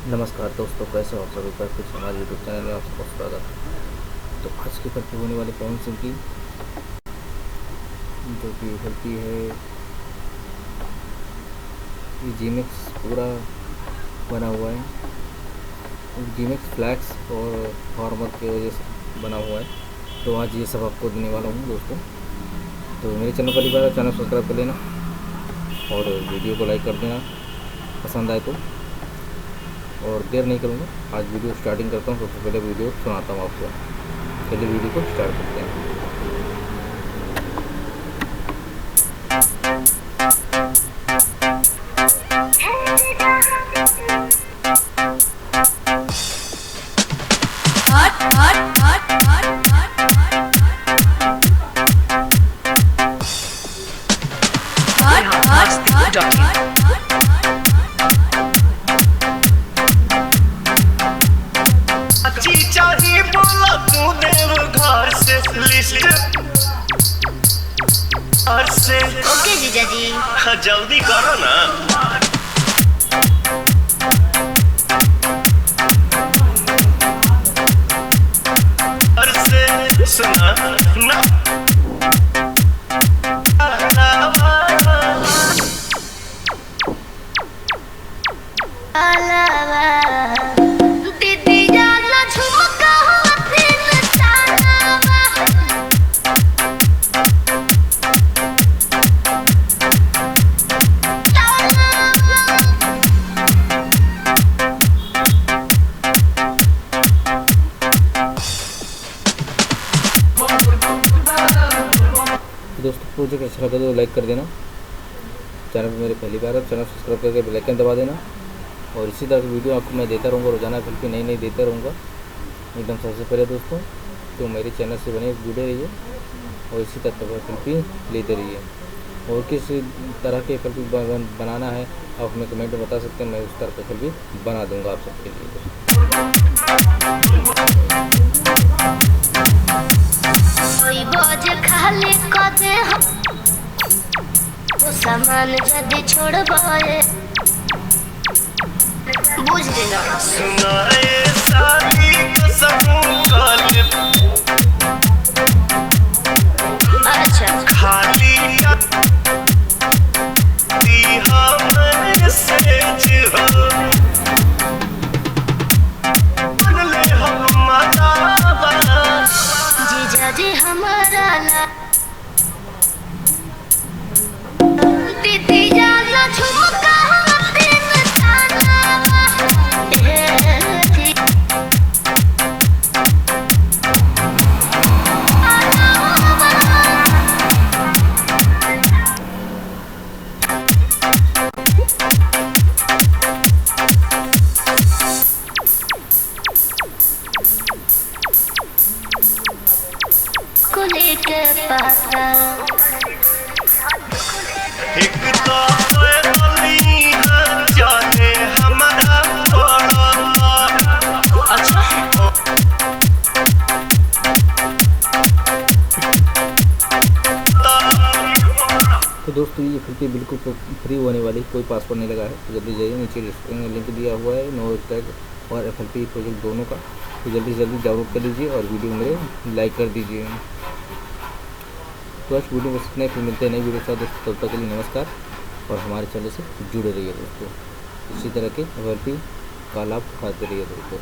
नमस्कार दोस्तों, कैसे हो आप सभी का कुछ हमारे यूट्यूब चैनल में आपका स्वागत है। तो आज की भर्ती होने वाली पवन सिंह की जो कि भर्ती है, ये जीमेक्स पूरा बना हुआ है। जीमेक्स फ्लैक्स और फॉर्मर की वजह से बना हुआ है। तो आज ये सब आपको देने वाला हूँ दोस्तों। तो मेरे चैनल पहली बार, चैनल सब्सक्राइब कर लेना और वीडियो को लाइक कर देना पसंद आए तो। और देर नहीं करूँगा, आज वीडियो स्टार्टिंग करता हूँ। सबसे पहले वीडियो सुनाता हूँ आपको। चलिए वीडियो को स्टार्ट करते हैं। ओके जीजा जी, जल्दी करो ना। सुना ना दीदी जाला झुमका दिन तानावा। दोस्तों प्रोजेक्ट अच्छा लगा तो लाइक कर देना। चैनल पर मेरे पहली बार है, चैनल सब्सक्राइब करके बेल आइकन दबा देना। और इसी तरह की वीडियो आपको मैं देता रहूँगा, रोजाना फिल्म नई देता रहूँगा एकदम सबसे पहले दोस्तों। तो मेरे चैनल से बने जुड़े रहिए और इसी तरह का फिल्म लेते रहिए। और किस तरह के फिल्म बनाना है आप हमें कमेंट में बता सकते हैं, मैं उस तरह का फिल्म बना दूँगा आप सबके लिए। कोई बोझ खाली कदे हम वो सामान जदी छोड़बाए बुझ लेना। सुनाए सारी कसम काले अच्छा खाली दिया मैसेज हो ले हम मतावा। जीजा जी हमारा ला दीदी जाला झुमका दिन तानावा। कुली के पाता एक तो गली है जाने हमारा पड़ा। अच्छा तो दोस्तों ये फिल्म बिल्कुल फ्री होने वाली, कोई पासवर्ड नहीं लगा है। तो जल्दी जाइए, नीचे डिस्क्रिप्शन में लिंक दिया हुआ है नो टैग और FLP प्रोजेक्ट दोनों का। तो जल्दी से जल्दी डाउनलोड कर लीजिए और वीडियो मेरे लाइक कर दीजिए। तो आज वीडियो में इतना ही, फिर मिलते हैं नई वीडियो के साथ दोस्तों। तब तक के लिए नमस्कार और हमारे चैनल से जुड़े रहिए दोस्तों। इसी तरह के FLP का लाभ उठाते रहिए दोस्तों।